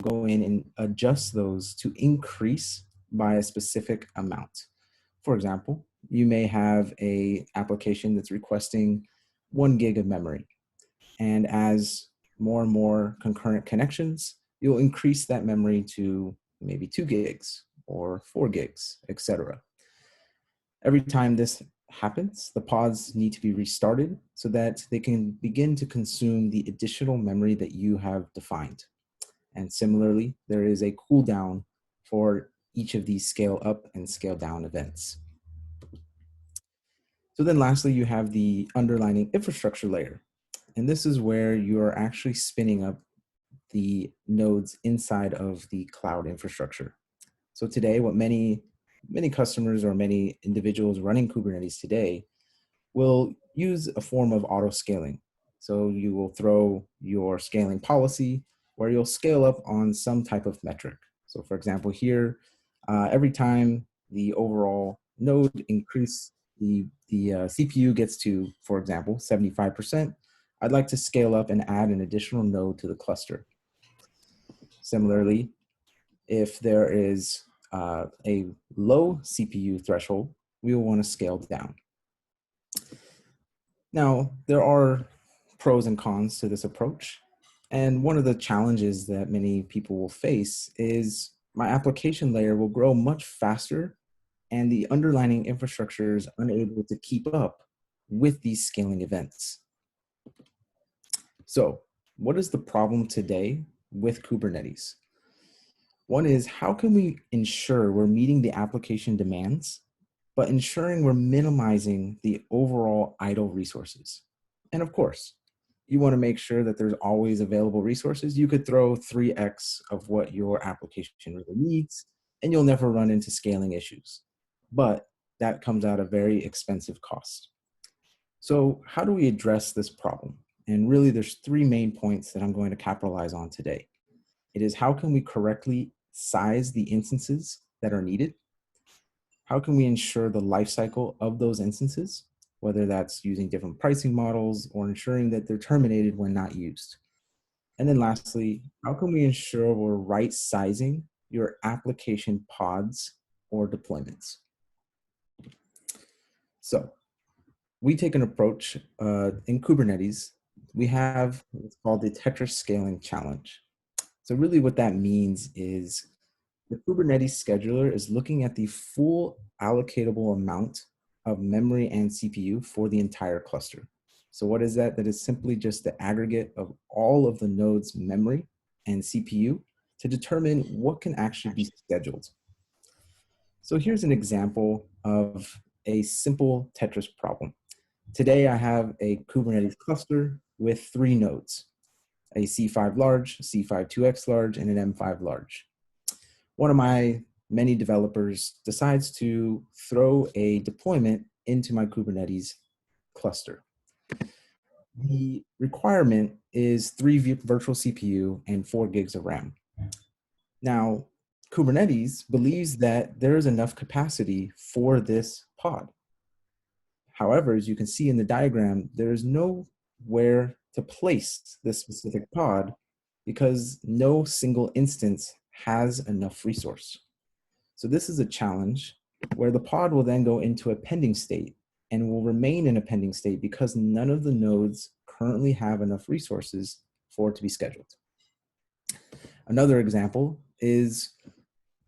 go in and adjust those to increase by a specific amount. For example, you may have an application that's requesting 1 gig of memory. And as more and more concurrent connections, you'll increase that memory to maybe 2 gigs or 4 gigs, etc. Every time this happens, the pods need to be restarted so that they can begin to consume the additional memory that you have defined. And similarly, there is a cooldown for each of these scale up and scale down events. So then lastly, you have the underlying infrastructure layer. And this is where you're actually spinning up the nodes inside of the cloud infrastructure. So today, what many customers or many individuals running Kubernetes today will use a form of auto scaling. So you will throw your scaling policy where you'll scale up on some type of metric. So for example, here, every time the overall node increase, the CPU gets to, for example, 75%, I'd like to scale up and add an additional node to the cluster. Similarly, if there is a low CPU threshold, we will want to scale down. Now, there are pros and cons to this approach. And one of the challenges that many people will face is my application layer will grow much faster and the underlying infrastructure is unable to keep up with these scaling events. So, what is the problem today with Kubernetes? One is, how can we ensure we're meeting the application demands, but ensuring we're minimizing the overall idle resources? And of course, you want to make sure that there's always available resources. You could throw 3x of what your application really needs, and you'll never run into scaling issues. But that comes at a very expensive cost. So how do we address this problem? And really, there's 3 main points that I'm going to capitalize on today. It is, how can we correctly size the instances that are needed? How can we ensure the lifecycle of those instances, whether that's using different pricing models or ensuring that they're terminated when not used? And then lastly, how can we ensure we're right sizing your application pods or deployments? So we take an approach in Kubernetes. We have what's called the Tetris scaling challenge. So really what that means is the Kubernetes scheduler is looking at the full allocatable amount of memory and CPU for the entire cluster. So what is that? That is simply just the aggregate of all of the nodes' memory and CPU to determine what can actually be scheduled. So here's an example of a simple Tetris problem. Today I have a Kubernetes cluster with 3 nodes, a C5 large, C5 2x large, and an M5 large. One of my many developers decides to throw a deployment into my Kubernetes cluster. The requirement is 3 virtual CPU and 4 gigs of RAM. Now, Kubernetes believes that there is enough capacity for this pod. However, as you can see in the diagram, there is nowhere to place this specific pod because no single instance has enough resource. So this is a challenge where the pod will then go into a pending state and will remain in a pending state because none of the nodes currently have enough resources for it to be scheduled. Another example is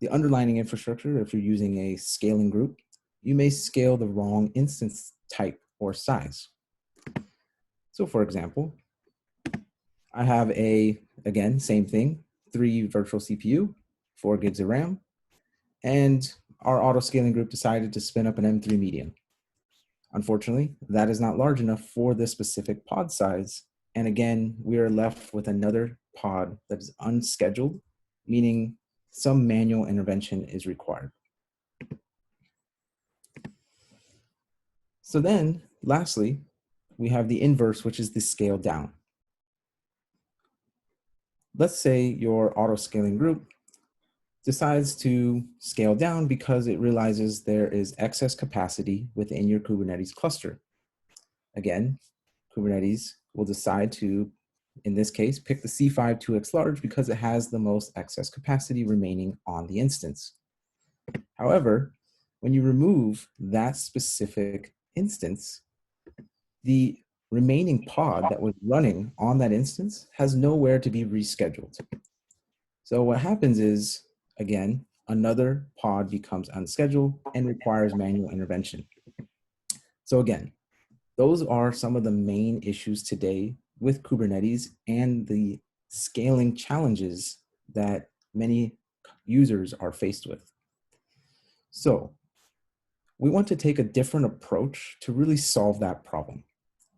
the underlying infrastructure. If you're using a scaling group, you may scale the wrong instance type or size. So for example, I have again, same thing, 3 virtual CPU, 4 gigs of RAM, and our auto scaling group decided to spin up an M3 medium. Unfortunately, that is not large enough for this specific pod size. And again, we are left with another pod that is unscheduled, meaning some manual intervention is required. So then, lastly, we have the inverse, which is the scale down. Let's say your auto scaling group decides to scale down because it realizes there is excess capacity within your Kubernetes cluster. Again, Kubernetes will decide to in this case, pick the C5 2x large because it has the most excess capacity remaining on the instance. However, when you remove that specific instance, the remaining pod that was running on that instance has nowhere to be rescheduled. So what happens is, again, another pod becomes unscheduled and requires manual intervention. So again, those are some of the main issues today with Kubernetes and the scaling challenges that many users are faced with. So we want to take a different approach to really solve that problem.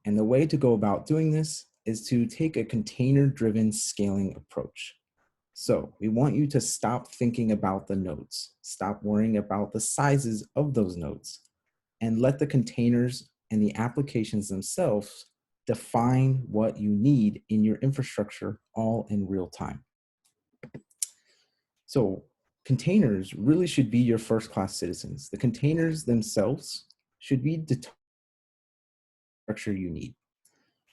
And the way to go about doing this is to take a container-driven scaling approach. So we want you to stop thinking about the nodes, stop worrying about the sizes of those nodes, and let the containers and the applications themselves define what you need in your infrastructure all in real time. So containers really should be your first-class citizens. The containers themselves should be the structure you need.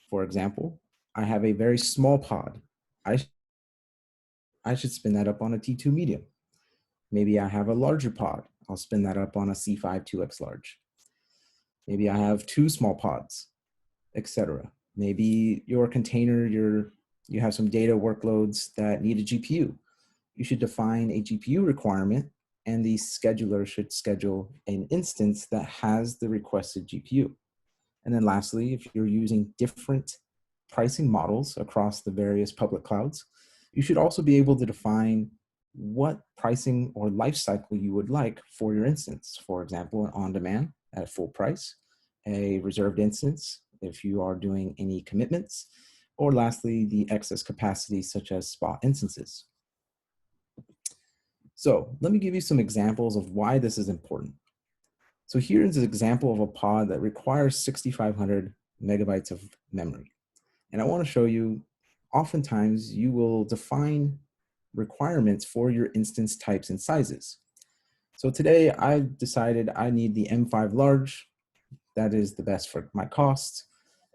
For example, I have a very small pod. I should spin that up on a T2 medium. Maybe I have a larger pod. I'll spin that up on a C5 2x large. Maybe I have two small pods, etc. Maybe your container, you have some data workloads that need a GPU. You should define a GPU requirement, and the scheduler should schedule an instance that has the requested GPU. And then lastly, if you're using different pricing models across the various public clouds, you should also be able to define what pricing or life cycle you would like for your instance. For example, an on-demand at full price, a reserved instance if you are doing any commitments, or lastly, the excess capacity such as spot instances. So let me give you some examples of why this is important. So here is an example of a pod that requires 6,500 megabytes of memory. And I want to show you, oftentimes you will define requirements for your instance types and sizes. So today I've decided I need the M5 large, that is the best for my cost,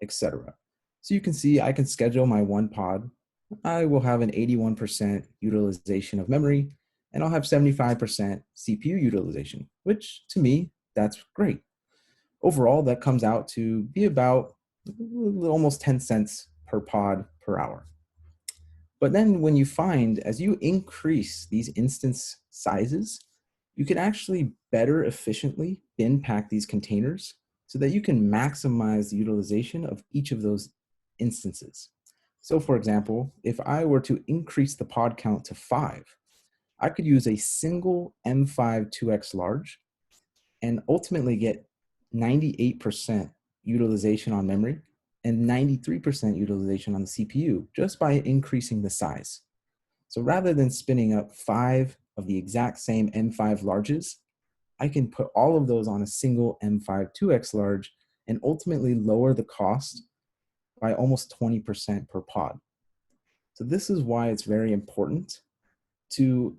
etc. So you can see I can schedule my one pod. I will have an 81% utilization of memory, and I'll have 75% CPU utilization, which to me, that's great. Overall, that comes out to be about almost 10 cents per pod per hour. But then when you find, as you increase these instance sizes, you can actually better efficiently bin pack these containers so that you can maximize the utilization of each of those instances. So for example, if I were to increase the pod count to 5, I could use a single M5 2x large and ultimately get 98% utilization on memory and 93% utilization on the CPU just by increasing the size. So rather than spinning up 5 of the exact same M5 larges, I can put all of those on a single M5 2x large and ultimately lower the cost by almost 20% per pod. So this is why it's very important to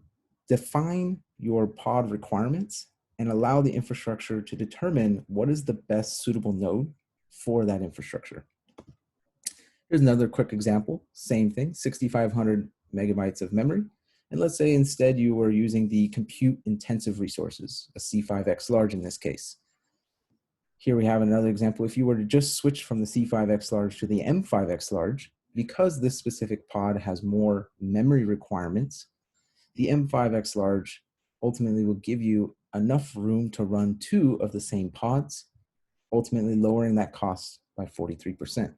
define your pod requirements and allow the infrastructure to determine what is the best suitable node for that infrastructure. Here's another quick example, same thing, 6,500 megabytes of memory. And let's say instead you were using the compute intensive resources, a C5X large in this case. Here we have another example. If you were to just switch from the C5X large to the M5X large, because this specific pod has more memory requirements, the M5X large ultimately will give you enough room to run 2 of the same pods, ultimately lowering that cost by 43%.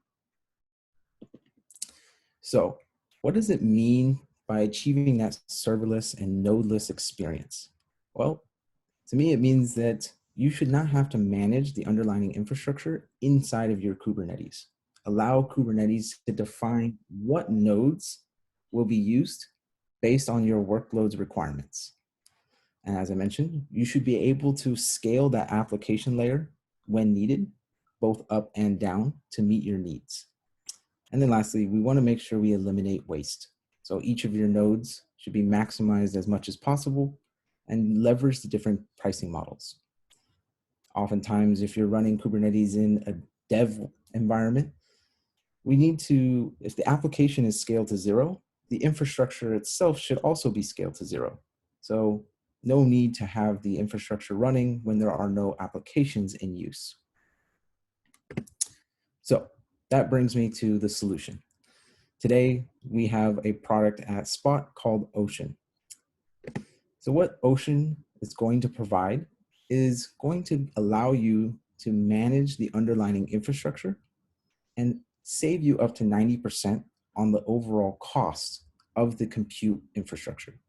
So what does it mean by achieving that serverless and nodeless experience? Well, to me, it means that you should not have to manage the underlying infrastructure inside of your Kubernetes. Allow Kubernetes to define what nodes will be used based on your workload's requirements. And as I mentioned, you should be able to scale that application layer when needed, both up and down to meet your needs. And then lastly, we want to make sure we eliminate waste. So each of your nodes should be maximized as much as possible and leverage the different pricing models. Oftentimes, if you're running Kubernetes in a dev environment, We need to, if the application is scaled to 0, the infrastructure itself should also be scaled to 0. So no need to have the infrastructure running when there are no applications in use. So that brings me to the solution. Today, we have a product at Spot called Ocean. So what Ocean is going to provide is going to allow you to manage the underlying infrastructure and save you up to 90% on the overall cost of the compute infrastructure.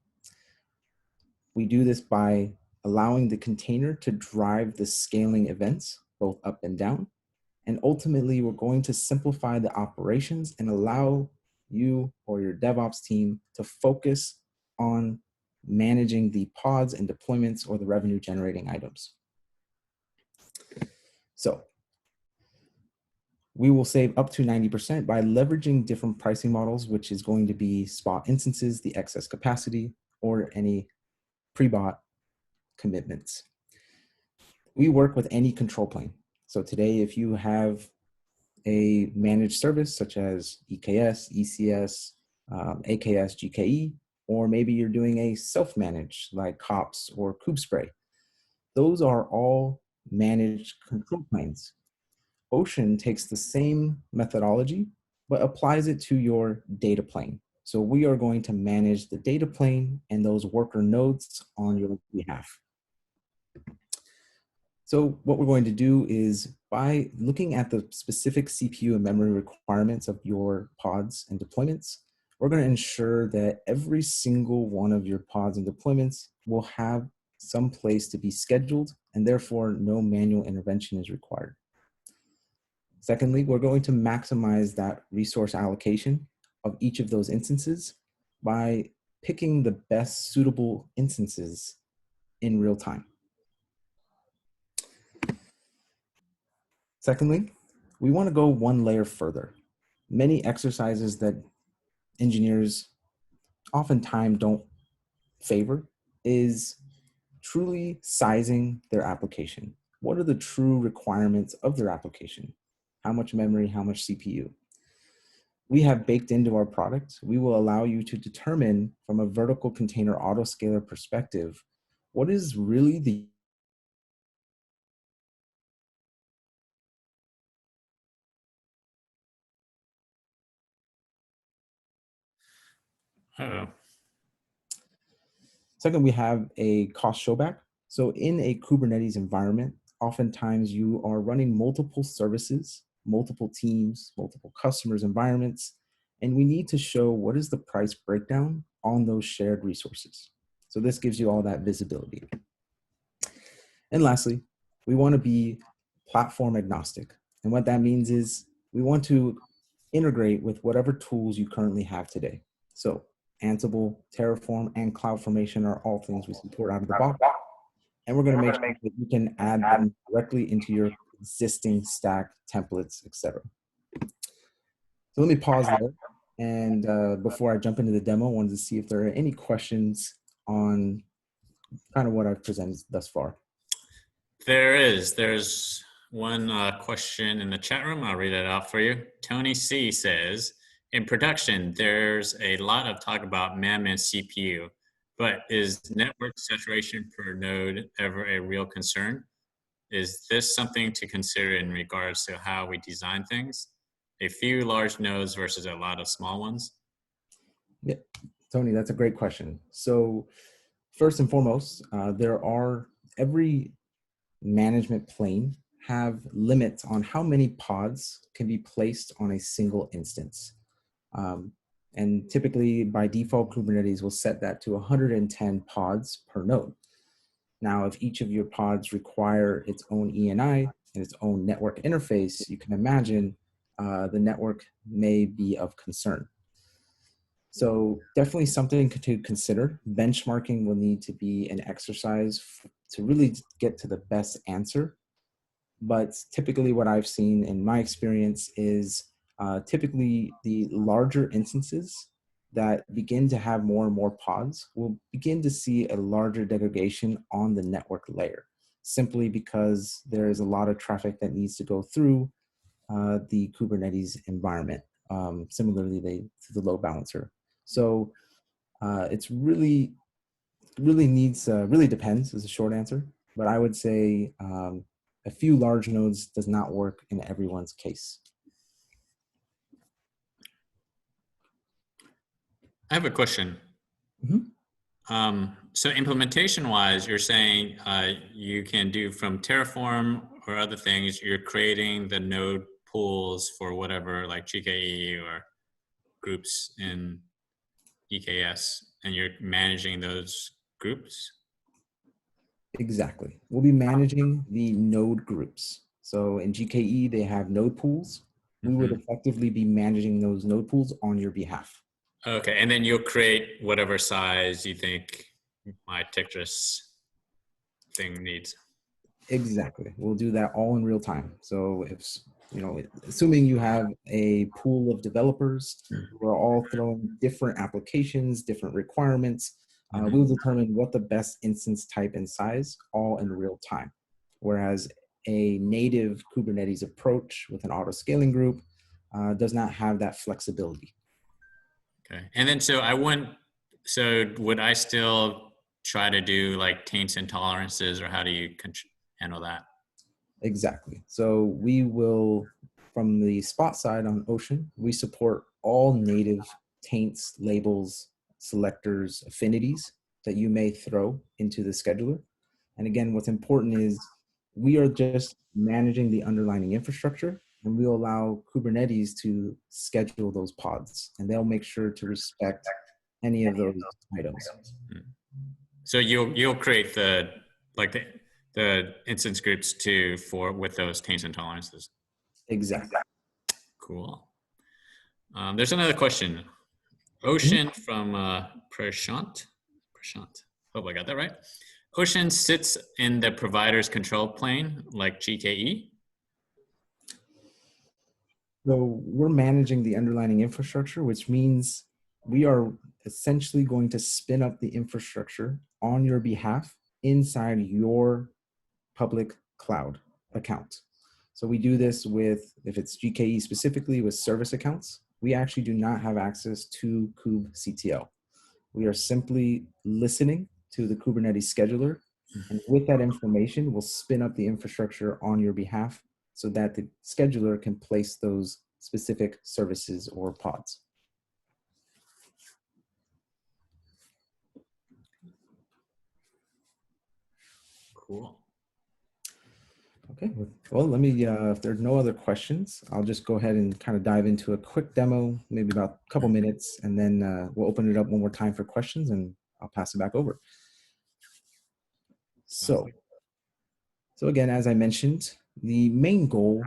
We do this by allowing the container to drive the scaling events, both up and down. And ultimately, we're going to simplify the operations and allow you or your DevOps team to focus on managing the pods and deployments or the revenue generating items. So we will save up to 90% by leveraging different pricing models, which is going to be spot instances, the excess capacity, or any pre-bought commitments. We work with any control plane. So today, if you have a managed service such as EKS, ECS, AKS, GKE, or maybe you're doing a self-managed like COPS or KubeSpray, those are all managed control planes. Ocean takes the same methodology, but applies it to your data plane. So we are going to manage the data plane and those worker nodes on your behalf. So what we're going to do is, by looking at the specific CPU and memory requirements of your pods and deployments, we're going to ensure that every single one of your pods and deployments will have some place to be scheduled, and therefore no manual intervention is required. Secondly, we're going to maximize that resource allocation of each of those instances by picking the best suitable instances in real time. Secondly, we want to go one layer further. Many exercises that engineers oftentimes don't favor is truly sizing their application. What are the true requirements of their application? How much memory, how much CPU? We have baked into our product, we will allow you to determine from a vertical container autoscaler perspective, what is really the Second, we have a cost showback. So in a Kubernetes environment, oftentimes you are running multiple services, multiple teams, multiple customers' environments, and we need to show what is the price breakdown on those shared resources. So this gives you all that visibility. And lastly, we want to be platform agnostic. And what that means is we want to integrate with whatever tools you currently have today. So Ansible, Terraform, and CloudFormation are all things we support out of the box. And we're going to make sure that you can add them directly into your existing stack, templates, etc. So let me pause there. And before I jump into the demo, I wanted to see if there are any questions on kind of what I've presented thus far. There's one question in the chat room. I'll read it out for you. Tony C says, in production, there's a lot of talk about MEM and CPU, but is network saturation per node ever a real concern? Is this something to consider in regards to how we design things? A few large nodes versus a lot of small ones? Yeah, Tony, that's a great question. So first and foremost, every management plane have limits on how many pods can be placed on a single instance. And typically by default, Kubernetes will set that to 110 pods per node. Now, if each of your pods require its own ENI and its own network interface, you can imagine the network may be of concern. So definitely something to consider. Benchmarking will need to be an exercise to really get to the best answer. But typically what I've seen in my experience is typically the larger instances that begin to have more and more pods will begin to see a larger degradation on the network layer, simply because there is a lot of traffic that needs to go through the Kubernetes environment. Similarly, to the load balancer. So it's really needs, really depends is a short answer, but I would say a few large nodes does not work in everyone's case. I have a question. So implementation wise, you're saying you can do from Terraform or other things, you're creating the node pools for whatever, like GKE or groups in EKS, and you're managing those groups? Exactly. We'll be managing the node groups. So in GKE, they have node pools. We would effectively be managing those node pools on your behalf. Okay, and then you'll create whatever size you think my Tetris thing needs. Exactly. We'll do that all in real time. So if, assuming you have a pool of developers who are all throwing different applications, different requirements, we'll determine what the best instance type and size all in real time. Whereas a native Kubernetes approach with an auto scaling group does not have that flexibility. Okay, and then so would I still try to do like taints and tolerances, or how do you handle that? Exactly. So we will, from the Spot side on Ocean, we support all native taints, labels, selectors, affinities that you may throw into the scheduler. And again, what's important is we are just managing the underlying infrastructure, and we'll allow Kubernetes to schedule those pods, and they'll make sure to respect any of those items. So you'll create the instance groups too with those taints and tolerances. Exactly. Cool. There's another question. Ocean from Prashant. Hope I got that right. Ocean sits in the provider's control plane like GKE. So we're managing the underlying infrastructure, which means we are essentially going to spin up the infrastructure on your behalf inside your public cloud account. So we do this with, if it's GKE specifically, with service accounts. We actually do not have access to kubectl. We are simply listening to the Kubernetes scheduler, and with that information, we'll spin up the infrastructure on your behalf so that the scheduler can place those specific services or pods. Cool. Okay, well, let me, if there's no other questions, I'll just go ahead and kind of dive into a quick demo, maybe about a couple minutes, and then we'll open it up one more time for questions, and I'll pass it back over. So again, as I mentioned, the main goal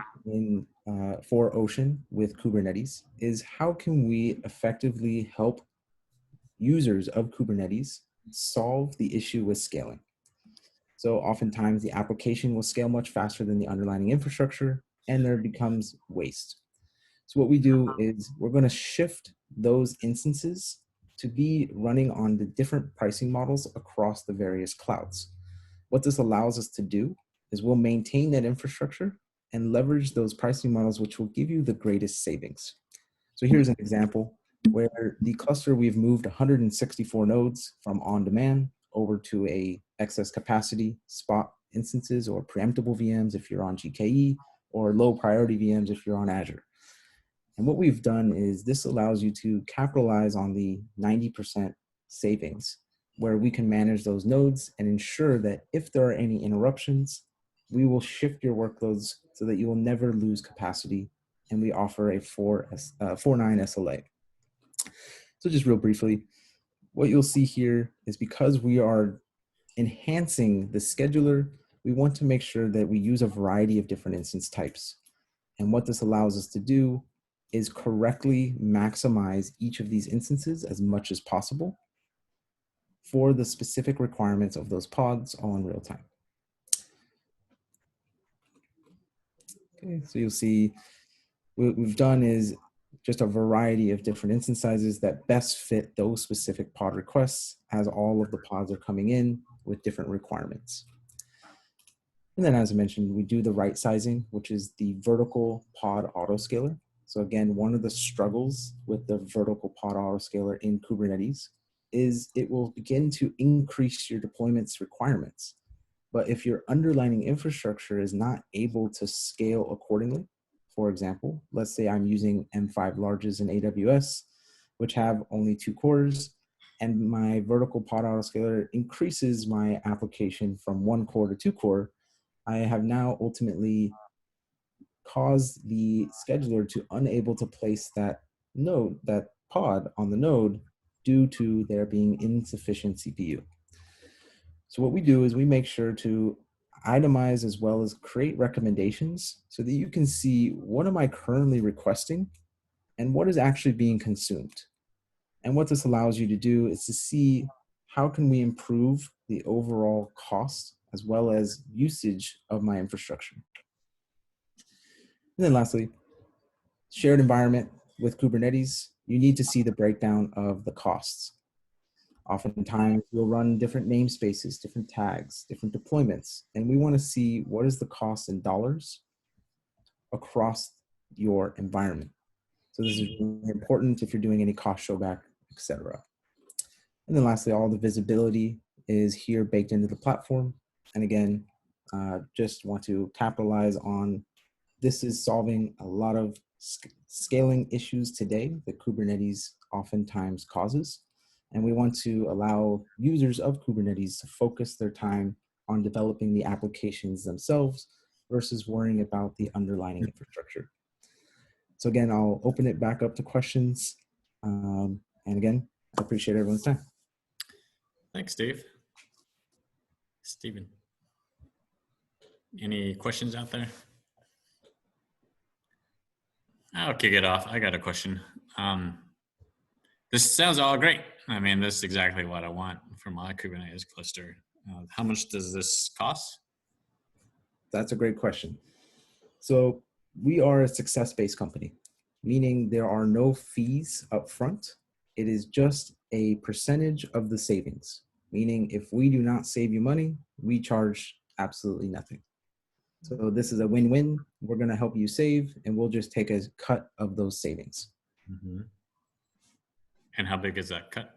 for Ocean with Kubernetes is how can we effectively help users of Kubernetes solve the issue with scaling. So oftentimes the application will scale much faster than the underlying infrastructure, and there becomes waste. So what we do is we're going to shift those instances to be running on the different pricing models across the various clouds. What this allows us to do is we'll maintain that infrastructure and leverage those pricing models, which will give you the greatest savings. So here's an example where the cluster, we've moved 164 nodes from on-demand over to a excess capacity spot instances or preemptible VMs if you're on GKE, or low priority VMs if you're on Azure. And what we've done is this allows you to capitalize on the 90% savings, where we can manage those nodes and ensure that if there are any interruptions, we will shift your workloads so that you will never lose capacity. And we offer a 4.9 SLA. So just real briefly, what you'll see here is because we are enhancing the scheduler, we want to make sure that we use a variety of different instance types. And what this allows us to do is correctly maximize each of these instances as much as possible for the specific requirements of those pods all in real time. Okay, so you'll see what we've done is just a variety of different instance sizes that best fit those specific pod requests as all of the pods are coming in with different requirements. And then, as I mentioned, we do the right sizing, which is the vertical pod autoscaler. So again, one of the struggles with the vertical pod autoscaler in Kubernetes is it will begin to increase your deployment's requirements. But if your underlying infrastructure is not able to scale accordingly, for example, let's say I'm using M5 larges in AWS, which have only 2 cores, and my vertical pod autoscaler increases my application from 1 core to 2 core, I have now ultimately caused the scheduler to unable to place that node, that pod on the node due to there being insufficient CPU. So what we do is we make sure to itemize as well as create recommendations so that you can see what am I currently requesting and what is actually being consumed. And what this allows you to do is to see how can we improve the overall cost as well as usage of my infrastructure. And then lastly, shared environment with Kubernetes, you need to see the breakdown of the costs. Oftentimes, we'll run different namespaces, different tags, different deployments, and we want to see what is the cost in dollars across your environment. So this is really important if you're doing any cost showback, etc. And then lastly, all the visibility is here baked into the platform. And again, just want to capitalize on this is solving a lot of scaling issues today that Kubernetes oftentimes causes. And we want to allow users of Kubernetes to focus their time on developing the applications themselves versus worrying about the underlying infrastructure. So again, I'll open it back up to questions. And again, I appreciate everyone's time. Thanks, Dave. Stephen, any questions out there? I'll kick it off. I got a question. This sounds all great. I mean, this is exactly what I want for my Kubernetes cluster. How much does this cost? That's a great question. So we are a success-based company, meaning there are no fees up front. It is just a percentage of the savings, meaning if we do not save you money, we charge absolutely nothing. So this is a win-win. We're going to help you save, and we'll just take a cut of those savings. Mm-hmm. And how big is that cut?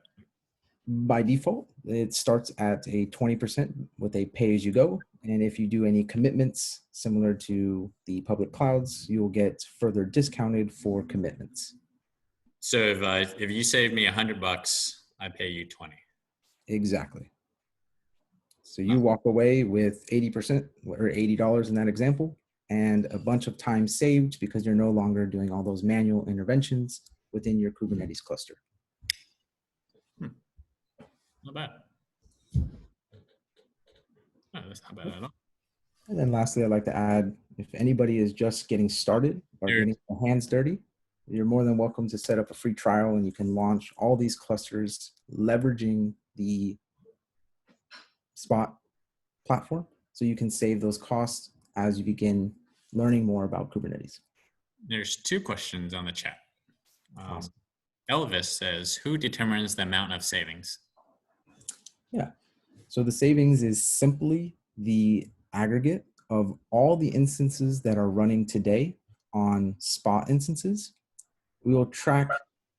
By default, it starts at a 20% with a pay-as-you-go. And if you do any commitments similar to the public clouds, you'll get further discounted for commitments. So if you save me $100, I pay you 20. Exactly. So you walk away with 80% or $80 in that example, and a bunch of time saved because you're no longer doing all those manual interventions within your Kubernetes cluster. Not bad. No, that's not bad at all. And then lastly, I'd like to add, if anybody is just getting started or getting their hands dirty, you're more than welcome to set up a free trial and you can launch all these clusters leveraging the Spot platform. So you can save those costs as you begin learning more about Kubernetes. There's 2 questions on the chat. Awesome. Elvis says, who determines the amount of savings? Yeah. So the savings is simply the aggregate of all the instances that are running today on Spot instances. We will track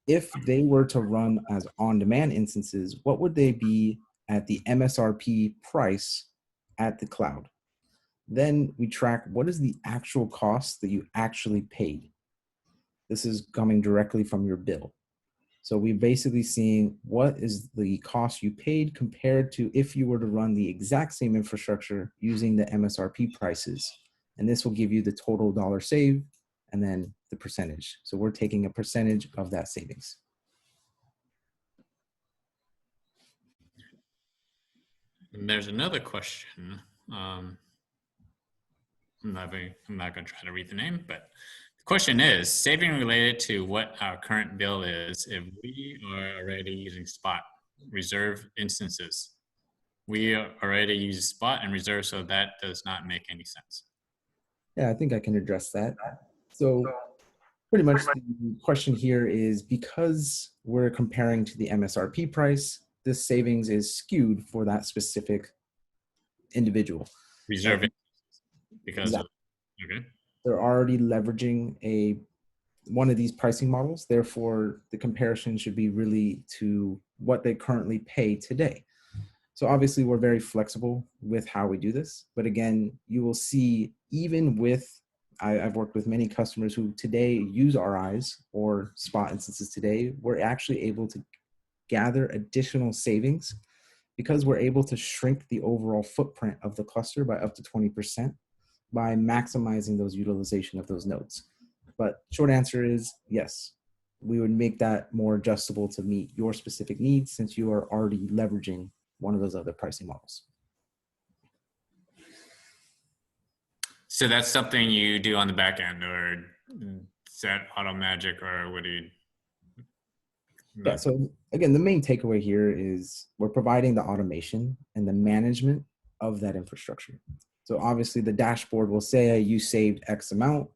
if they were to run as on-demand instances, what would they be at the MSRP price at the cloud? Then we track what is the actual cost that you actually paid. This is coming directly from your bill. So we're basically seeing what is the cost you paid compared to if you were to run the exact same infrastructure using the MSRP prices. And this will give you the total dollar save and then the percentage. So we're taking a percentage of that savings. And there's another question. I'm not going to try to read the name, but the question is, saving related to what our current bill is if we are already using Spot reserve instances. We already use Spot and reserve, so that does not make any sense. Yeah, I think I can address that. So pretty much the question here is because we're comparing to the MSRP price, this savings is skewed for that specific individual. Reserve. because of, Exactly. okay. They're already leveraging one of these pricing models. Therefore, the comparison should be really to what they currently pay today. So obviously, we're very flexible with how we do this. But again, you will see even with I've worked with many customers who today use RIs or spot instances today. We're actually able to gather additional savings because we're able to shrink the overall footprint of the cluster by up to 20% by maximizing those utilization of those nodes. But short answer is yes, we would make that more adjustable to meet your specific needs since you are already leveraging one of those other pricing models. So that's something you do on the back end, or is that auto magic, or what do you? Yeah, so again, the main takeaway here is we're providing the automation and the management of that infrastructure. So obviously the dashboard will say you saved X amount,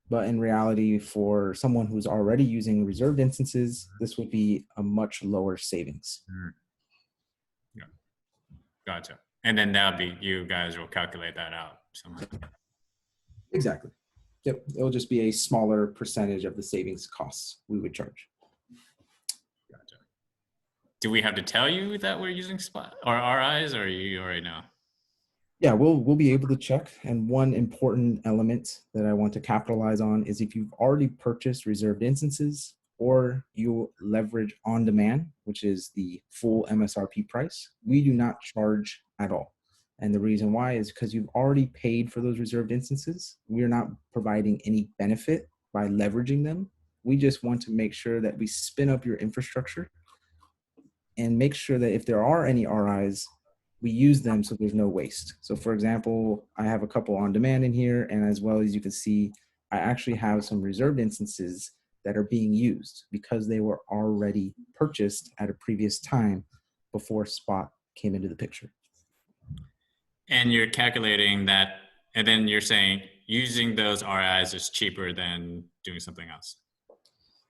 but in reality, for someone who's already using reserved instances, this would be a much lower savings. Yeah, gotcha. And then that'll be, you guys will calculate that out somehow. Exactly. Yep, it'll just be a smaller percentage of the savings costs we would charge. Gotcha. Do we have to tell you that we're using spot or RIs, or you already know? Yeah, we'll be able to check. And one important element that I want to capitalize on is if you've already purchased reserved instances or you leverage on demand, which is the full MSRP price, we do not charge at all. And the reason why is because you've already paid for those reserved instances. We are not providing any benefit by leveraging them. We just want to make sure that we spin up your infrastructure and make sure that if there are any RIs, we use them so there's no waste. So for example, I have a couple on demand in here, and as well as you can see, I actually have some reserved instances that are being used because they were already purchased at a previous time before Spot came into the picture. And you're calculating that, and then you're saying using those RIs is cheaper than doing something else.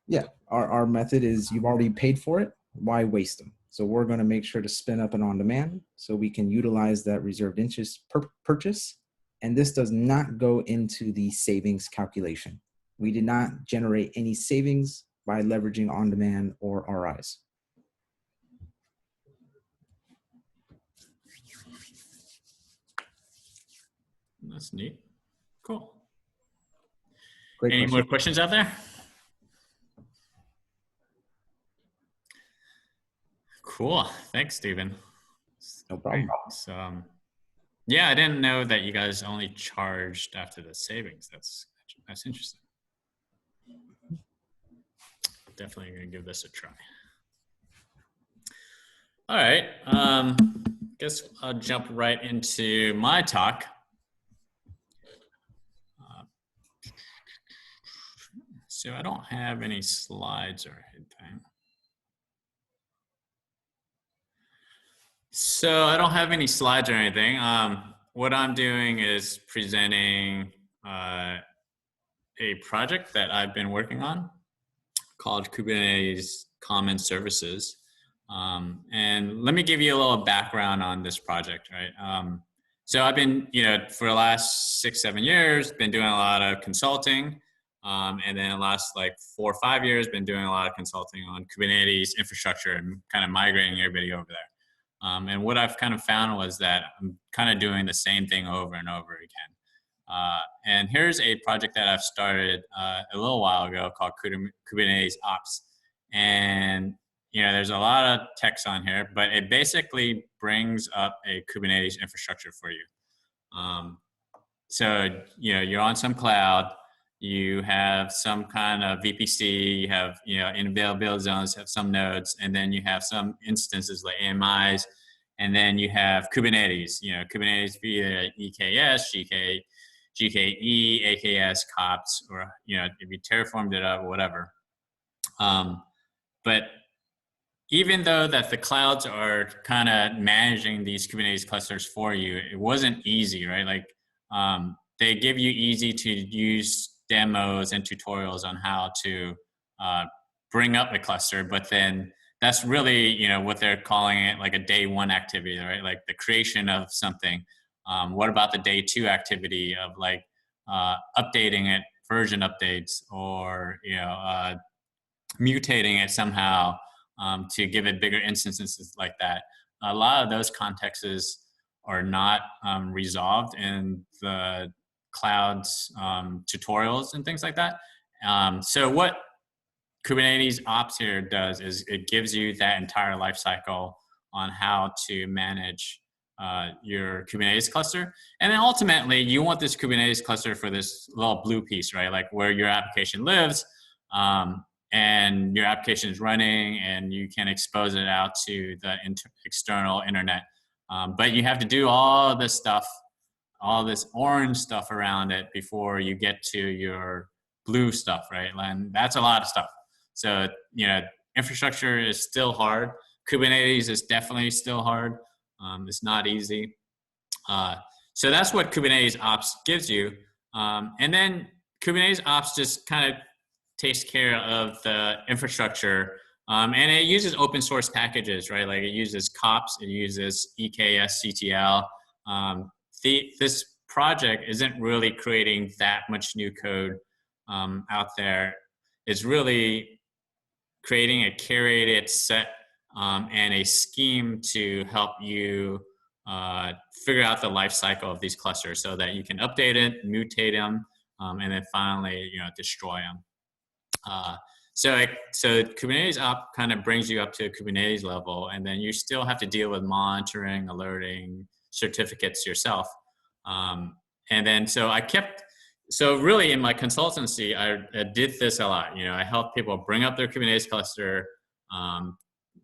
Yeah, our method is you've already paid for it, why waste them? So we're going to make sure to spin up an on-demand so we can utilize that reserved inches per purchase. And this does not go into the savings calculation. We did not generate any savings by leveraging on-demand or RIs. That's neat. Cool. Great Any question. more questions out there? Cool. Thanks, Stephen. No problem. So, yeah, I didn't know that you guys only charged after the savings. That's interesting. Definitely gonna give this a try. All right. Guess I'll jump right into my talk. So I don't have any slides or anything. So I don't have any slides or anything. What I'm doing is presenting a project that I've been working on called Kubernetes Common Services. And let me give you a little background on this project, right? So I've been, for the last 6-7 years, been doing a lot of consulting. And then the last like 4 or 5 years, been doing a lot of consulting on Kubernetes infrastructure and kind of migrating everybody over there. And what I've kind of found was that I'm kind of doing the same thing over and over again. And here's a project that I've started a little while ago called Kubernetes Ops. And, there's a lot of text on here, but it basically brings up a Kubernetes infrastructure for you. So, you're on some cloud, you have some kind of VPC, you have, in availability zones, have some nodes, and then you have some instances like AMIs, and then you have Kubernetes, Kubernetes via EKS, GKE, AKS, COPS, or, if you terraformed it up or whatever. But even though that the clouds are kind of managing these Kubernetes clusters for you, it wasn't easy, right? Like they give you easy to use demos and tutorials on how to bring up a cluster, but then that's really, what they're calling it like a day one activity, right? Like the creation of something. What about the day 2 activity of like updating it, version updates, or mutating it somehow to give it bigger instances like that? A lot of those contexts are not resolved in the cloud's tutorials and things like that. So what Kubernetes Ops here does is it gives you that entire life cycle on how to manage your Kubernetes cluster. And then ultimately, you want this Kubernetes cluster for this little blue piece, right? Like where your application lives and your application is running, and you can expose it out to the external internet. But you have to do all this stuff, all this orange stuff around it before you get to your blue stuff, right? And that's a lot of stuff. So, infrastructure is still hard. Kubernetes is definitely still hard. It's not easy. So that's what Kubernetes Ops gives you. And then Kubernetes Ops just kind of takes care of the infrastructure. And it uses open source packages, right? Like it uses COPS, it uses EKSCTL. This project isn't really creating that much new code out there. It's really creating a curated set and a scheme to help you figure out the life cycle of these clusters so that you can update it, mutate them, and then finally, destroy them. So Kubernetes Op kind of brings you up to a Kubernetes level, and then you still have to deal with monitoring, alerting, certificates yourself. And then so really in my consultancy, I did this a lot. I helped people bring up their Kubernetes cluster,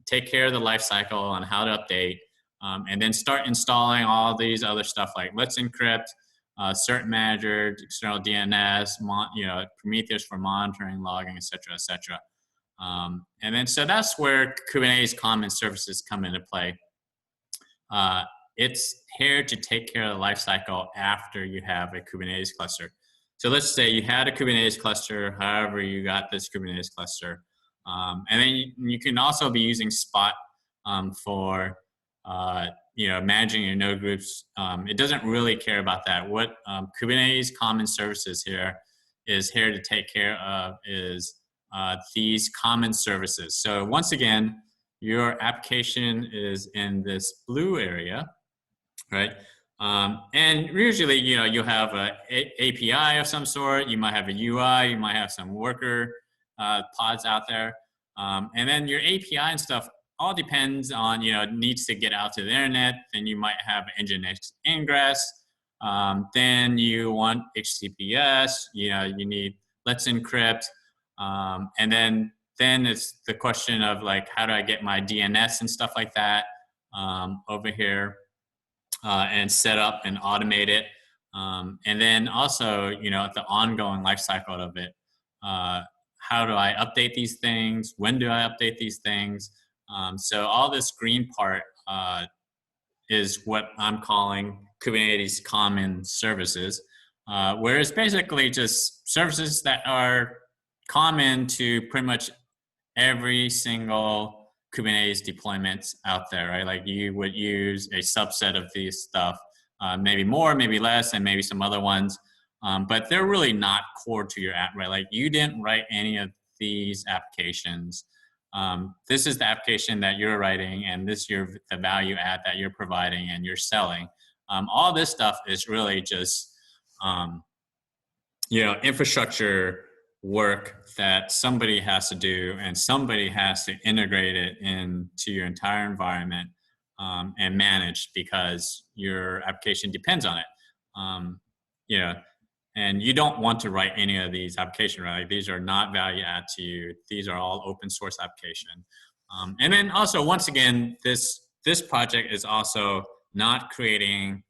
take care of the life cycle on how to update, and then start installing all these other stuff like Let's Encrypt, Cert Manager, external DNS, Prometheus for monitoring, logging, et cetera, et cetera. And then so that's where Kubernetes Common Services come into play. It's here to take care of the life cycle after you have a Kubernetes cluster. So let's say you had a Kubernetes cluster, however you got this Kubernetes cluster. And then you can also be using Spot for managing your node groups. It doesn't really care about that. What Kubernetes Common Services here is here to take care of is these common services. So once again, your application is in this blue area, right? And usually, you'll have an API of some sort. You might have a UI. You might have some worker pods out there. And then your API and stuff all depends on, needs to get out to the internet. Then you might have Nginx ingress. Then you want HTTPS. You need Let's Encrypt. And then it's the question of like, how do I get my DNS and stuff like that over here and set up and automate it. And then also, the ongoing life cycle of it. How do I update these things? When do I update these things? So all this green part is what I'm calling Kubernetes Common Services, where it's basically just services that are common to pretty much every single Kubernetes deployments out there, right? Like you would use a subset of these stuff, maybe more, maybe less, and maybe some other ones. But they're really not core to your app, right? Like you didn't write any of these applications. This is the application that you're writing, and this is the value add that you're providing and you're selling. All this stuff is really just, infrastructure work that somebody has to do, and somebody has to integrate it into your entire environment and manage, because your application depends on it. And you don't want to write any of these applications, right? Like these are not value add to you. These are all open source application. And then also, once again, this project is also not creating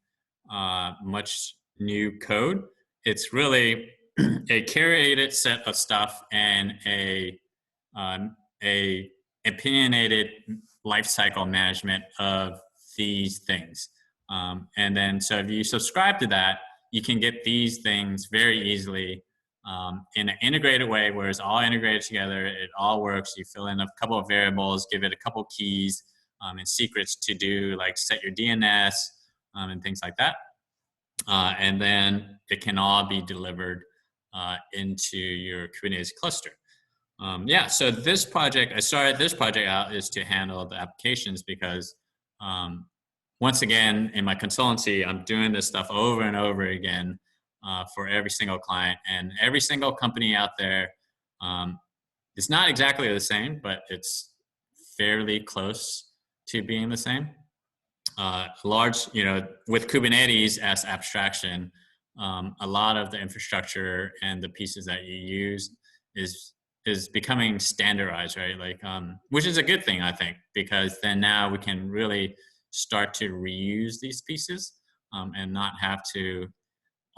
much new code. It's really a curated set of stuff and a opinionated lifecycle management of these things. And then, so if you subscribe to that, you can get these things very easily in an integrated way, where it's all integrated together. It all works. You fill in a couple of variables, give it a couple keys and secrets to do, like set your DNS and things like that. and then it can all be delivered into your Kubernetes cluster. Yeah, so this project, I started this project out is to handle the applications because once again, in my consultancy, I'm doing this stuff over and over again for every single client, and every single company out there. It's not exactly the same, but it's fairly close to being the same. Large, with Kubernetes as abstraction, a lot of the infrastructure and the pieces that you use is becoming standardized, right? Like, which is a good thing, I think, because then now we can really start to reuse these pieces and not have to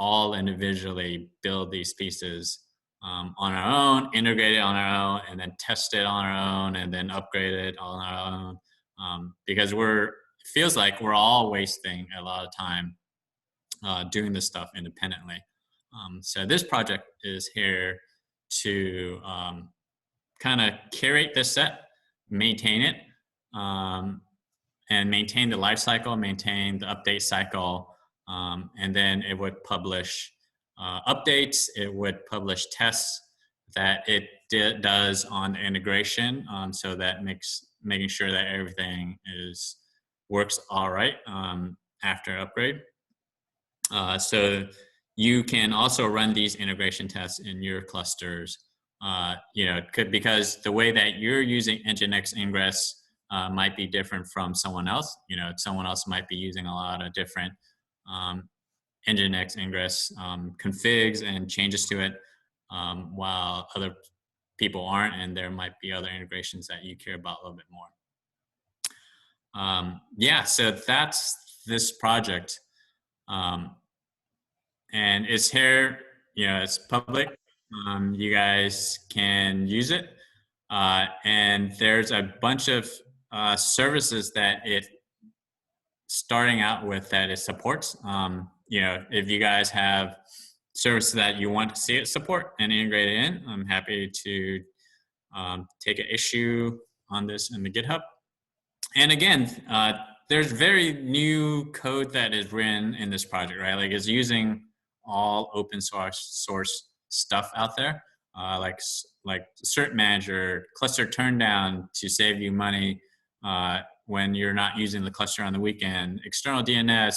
all individually build these pieces on our own, integrate it on our own, and then test it on our own, and then upgrade it on our own. Because it feels like we're all wasting a lot of time doing this stuff independently. So this project is here to kind of curate this set, maintain it, and maintain the life cycle, maintain the update cycle, and then it would publish updates. It would publish tests that it does on the integration, so that making sure that everything works all right after upgrade. So you can also run these integration tests in your clusters. Because the way that you're using Nginx Ingress might be different from someone else. Someone else might be using a lot of different Nginx Ingress configs and changes to it, while other people aren't, and there might be other integrations that you care about a little bit more. Yeah, so that's this project. And it's here, it's public. You guys can use it. And there's a bunch of services that it starting out with that it supports. If you guys have services that you want to see it support and integrate it in, I'm happy to take an issue on this in the GitHub. And again, there's very new code that is written in this project, right? Like, it's using all open source stuff out there, like cert manager, cluster turndown to save you money when you're not using the cluster on the weekend, external DNS,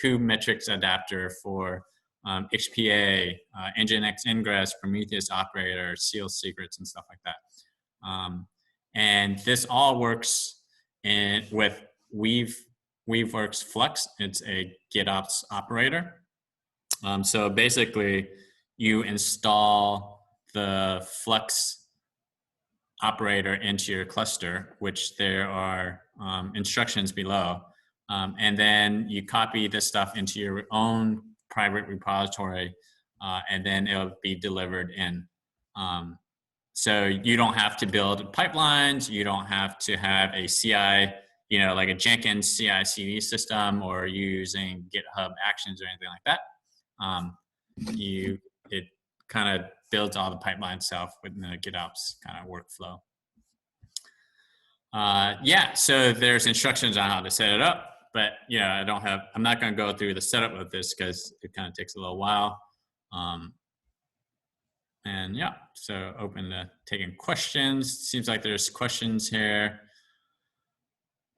kube metrics adapter for HPA, Nginx Ingress, Prometheus operator, seal secrets, and stuff like that. And this all works with Weaveworks Flux. It's a GitOps operator. So basically, you install the Flux operator into your cluster, which there are instructions below. And then you copy this stuff into your own private repository, and then it'll be delivered in. So you don't have to build pipelines. You don't have to have a CI, like a Jenkins CI/CD system, or using GitHub Actions or anything like that. It kind of builds all the pipeline itself within the GitOps kind of workflow. Yeah, so there's instructions on how to set it up, but I'm not going to go through the setup of this because it kind of takes a little while. And yeah, so open to taking questions. Seems like there's questions here.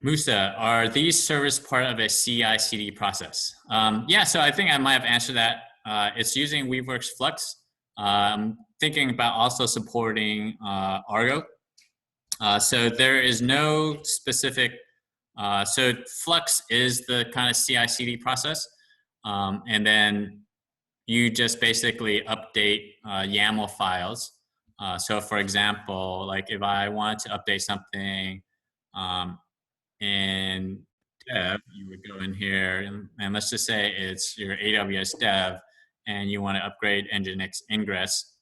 Musa, are these servers part of a CI/CD process? Yeah, so I think I might have answered that. It's using Weaveworks Flux. I'm thinking about also supporting Argo. So there is no specific, so Flux is the kind of CI/CD process. And then you just basically update YAML files. So for example, like if I want to update something in dev, you would go in here and let's just say it's your AWS dev and you want to upgrade Nginx Ingress.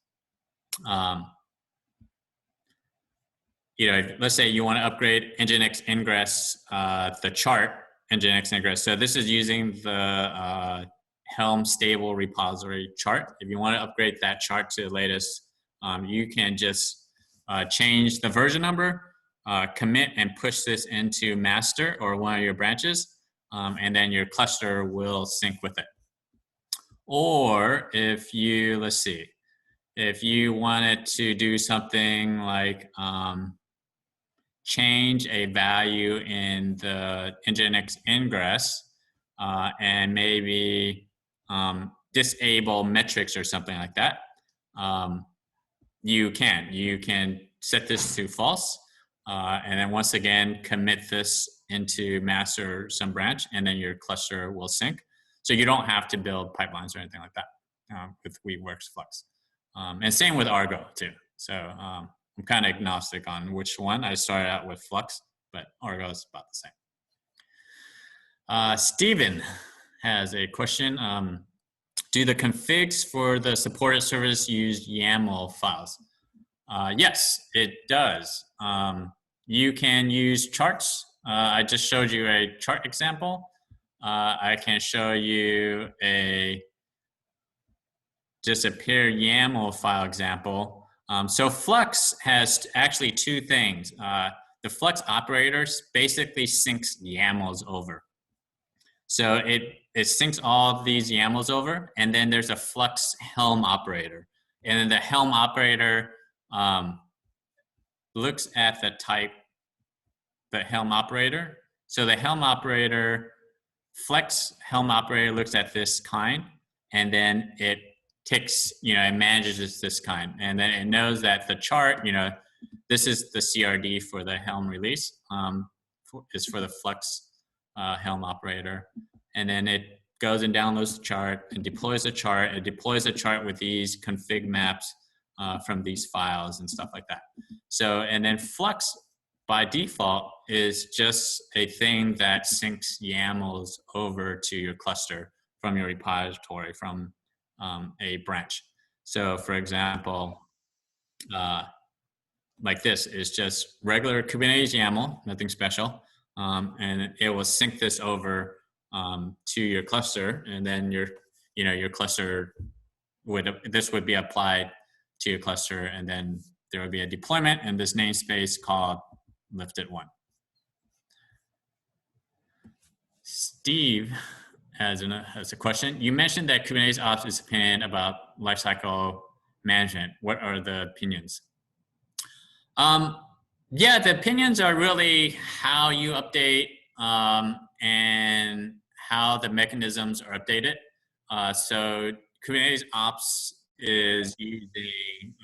Let's say you want to upgrade Nginx Ingress, the chart, Nginx Ingress. So this is using the Helm stable repository chart. If you want to upgrade that chart to the latest, you can just change the version number, commit and push this into master or one of your branches, and then your cluster will sync with it. Or if you, let's see, if you wanted to do something like change a value in the Nginx ingress and maybe disable metrics or something like that, you can set this to false, and then once again commit this into master some branch, and then your cluster will sync. So you don't have to build pipelines or anything like that with Weaveworks Flux. And same with Argo too. So I'm kind of agnostic on which one. I started out with Flux, but Argo is about the same. Steven has a question. Do the configs for the supported service use YAML files? Yes, it does. You can use charts. I just showed you a chart example. I can show you just a pure YAML file example. So Flux has actually two things. The Flux operators basically syncs YAMLs over. So it syncs all of these YAMLs over, and then there's a Flux Helm operator. And then the Helm operator looks at the type, the Helm operator. So the Helm operator, Flex Helm operator looks at this kind, and then it ticks, it manages this kind. And then it knows that the chart, this is the CRD for the Helm release, is for the Flux Helm operator. And then it goes and downloads the chart and deploys the chart. It deploys the chart with these config maps from these files and stuff like that. So, and then Flux by default is just a thing that syncs YAMLs over to your cluster from your repository, from a branch. So for example, like this is just regular Kubernetes YAML, nothing special. And it will sync this over to your cluster, and then your cluster this would be applied to your cluster, and then there would be a deployment in this namespace called lifted1. Steve has a question. You mentioned that Kubernetes Ops is opinion about lifecycle management. What are the opinions? Yeah, the opinions are really how you update and how the mechanisms are updated. So Kubernetes Ops is using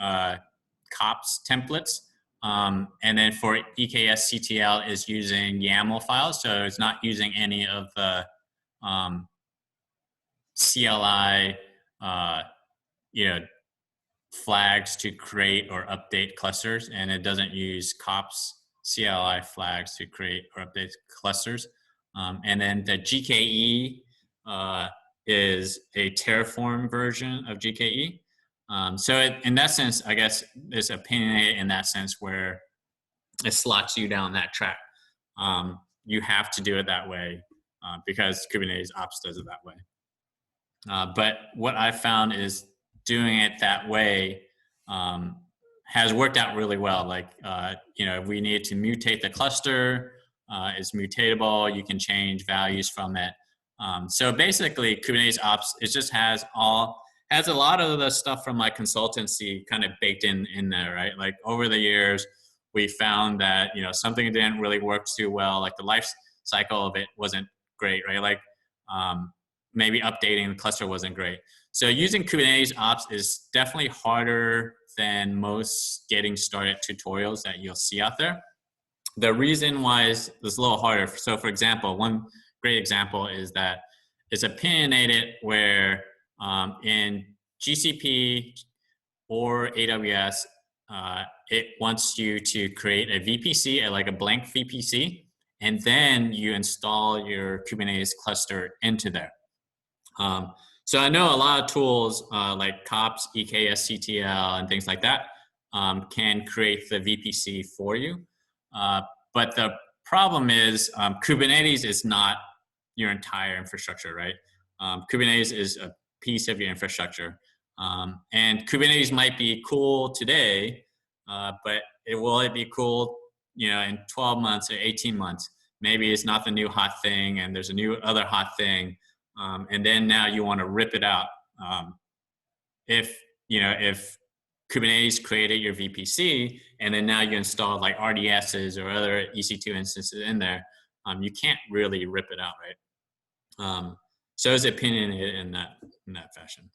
COPS templates. And then for EKS CTL is using YAML files. So it's not using any of the CLI, flags to create or update clusters, and it doesn't use COPS CLI flags to create or update clusters. And then the GKE is a Terraform version of GKE. So in that sense, I guess it's opinionated in that sense where it slots you down that track. You have to do it that way because Kubernetes Ops does it that way. But what I found is doing it that way has worked out really well. Like, if we need to mutate the cluster, it's mutatable. You can change values from it. So basically, Kubernetes Ops, it just has a lot of the stuff from my consultancy kind of baked in there, right? Like over the years, we found that, something didn't really work too well. Like the life cycle of it wasn't great, right? Like maybe updating the cluster wasn't great. So using Kubernetes Ops is definitely harder than most getting started tutorials that you'll see out there. The reason why it's a little harder, so for example, one great example is that it's opinionated where in GCP or AWS, it wants you to create a VPC, like a blank VPC, and then you install your Kubernetes cluster into there. So I know a lot of tools like COPS, EKS, CTL, and things like that can create the VPC for you. But the problem is Kubernetes is not your entire infrastructure, right? Kubernetes is a piece of your infrastructure. And Kubernetes might be cool today, but will it be cool, in 12 months or 18 months? Maybe it's not the new hot thing and there's a new other hot thing. And then now you want to rip it out If if Kubernetes created your VPC and then now you install like RDSs or other EC2 instances in there, you can't really rip it out, right? So it's opinionated in that fashion.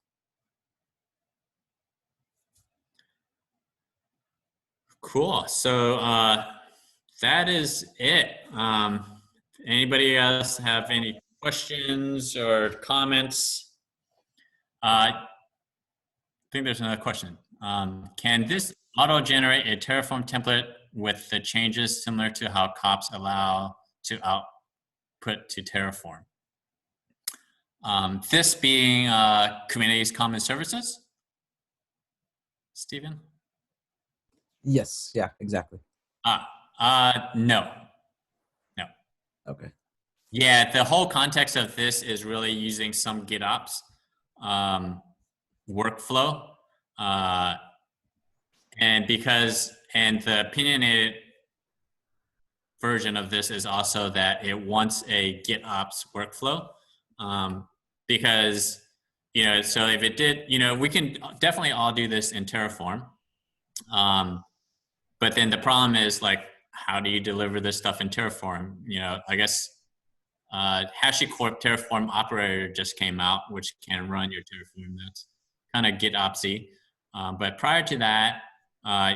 Cool. So that is it. Anybody else have any questions or comments? I think there's another question. Can this auto-generate a Terraform template with the changes similar to how kops allow to output to Terraform? This being Kubernetes Common Services? Stephen? Yes. Yeah, exactly. No. No. Okay. Yeah, the whole context of this is really using some GitOps workflow. And the opinionated version of this is also that it wants a GitOps workflow. Because, so if it did, we can definitely all do this in Terraform. But then the problem is like, how do you deliver this stuff in Terraform? I guess HashiCorp Terraform operator just came out, which can run your Terraform. That's kind of GitOpsy. But prior to that,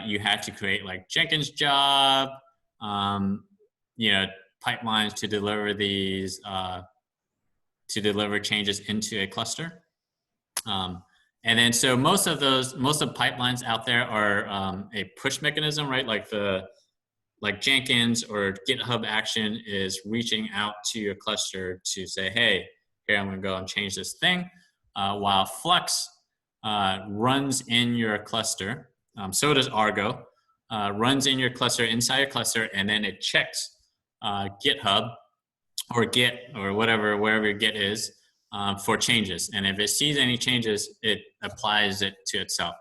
you had to create like Jenkins job, pipelines to deliver these, to deliver changes into a cluster. And then so most of pipelines out there are a push mechanism, right? Like Jenkins or GitHub Action is reaching out to your cluster to say, hey, here, I'm going to go and change this thing. While Flux runs in your cluster, so does Argo, runs in your cluster, inside your cluster, and then it checks GitHub or Git or wherever your Git is for changes. And if it sees any changes, it applies it to itself.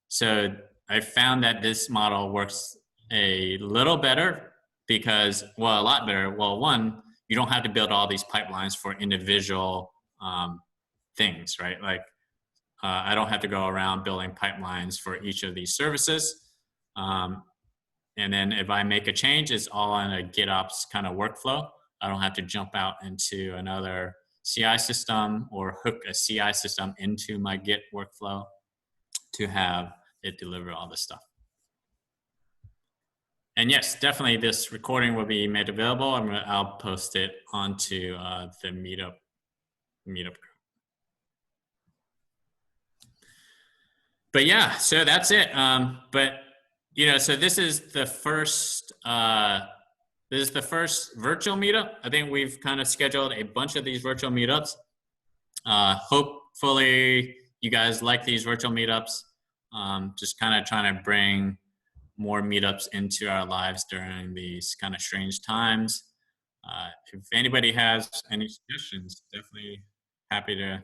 So I found that this model works a little better because, well, a lot better. Well, one, you don't have to build all these pipelines for individual things, right? Like I don't have to go around building pipelines for each of these services. And then if I make a change, it's all in a GitOps kind of workflow. I don't have to jump out into another CI system or hook a CI system into my Git workflow to have it deliver all this stuff. And yes, definitely this recording will be made available. I'll post it onto the meetup group. But yeah, so that's it. But so this is the first virtual meetup. I think we've kind of scheduled a bunch of these virtual meetups. Hopefully you guys like these virtual meetups. Just kind of trying to bring more meetups into our lives during these kind of strange times. If anybody has any suggestions, definitely happy to,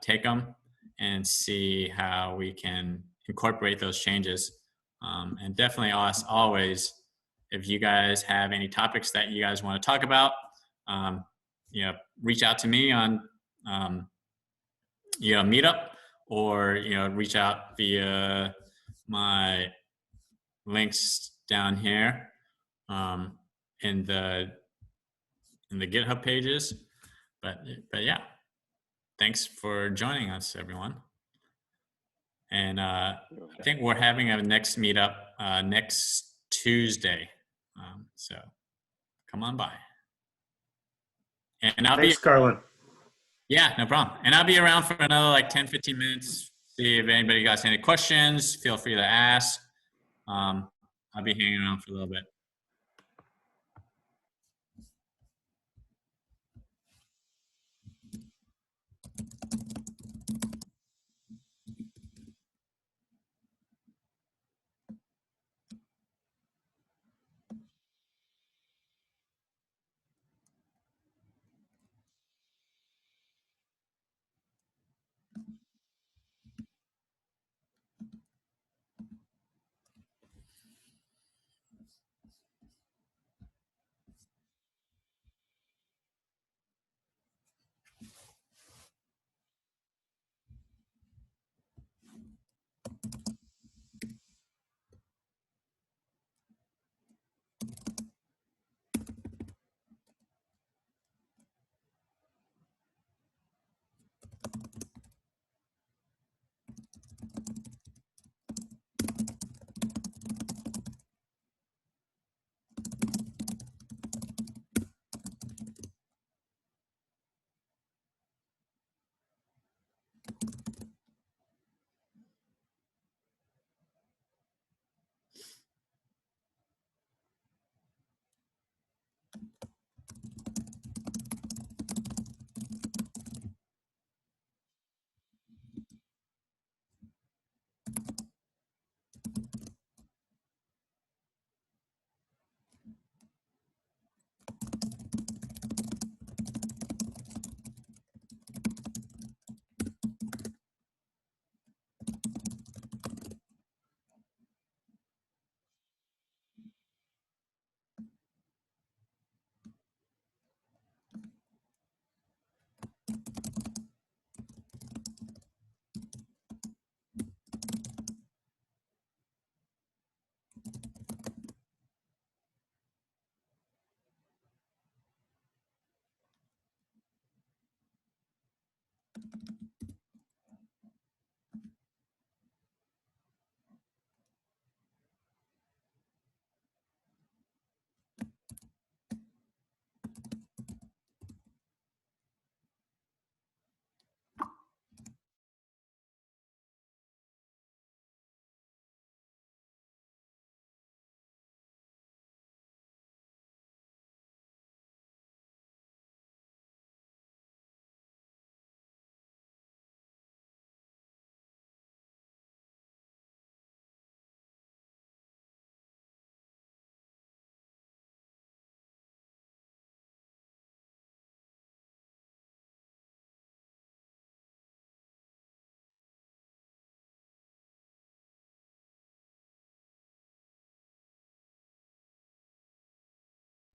take them and see how we can incorporate those changes. And definitely us always, if you guys have any topics that you guys want to talk about, reach out to me on, Meetup, or, reach out via my links down here in the GitHub pages. But yeah, thanks for joining us, everyone. And I think we're having a next meetup next Tuesday. So come on by. And I'll Thanks, Carlin. Yeah, no problem. And I'll be around for another like 10, 15 minutes. See if anybody got any questions. Feel free to ask. I'll be hanging around for a little bit.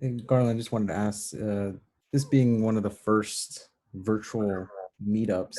And Garland, just wanted to ask, this being one of the first virtual meetups,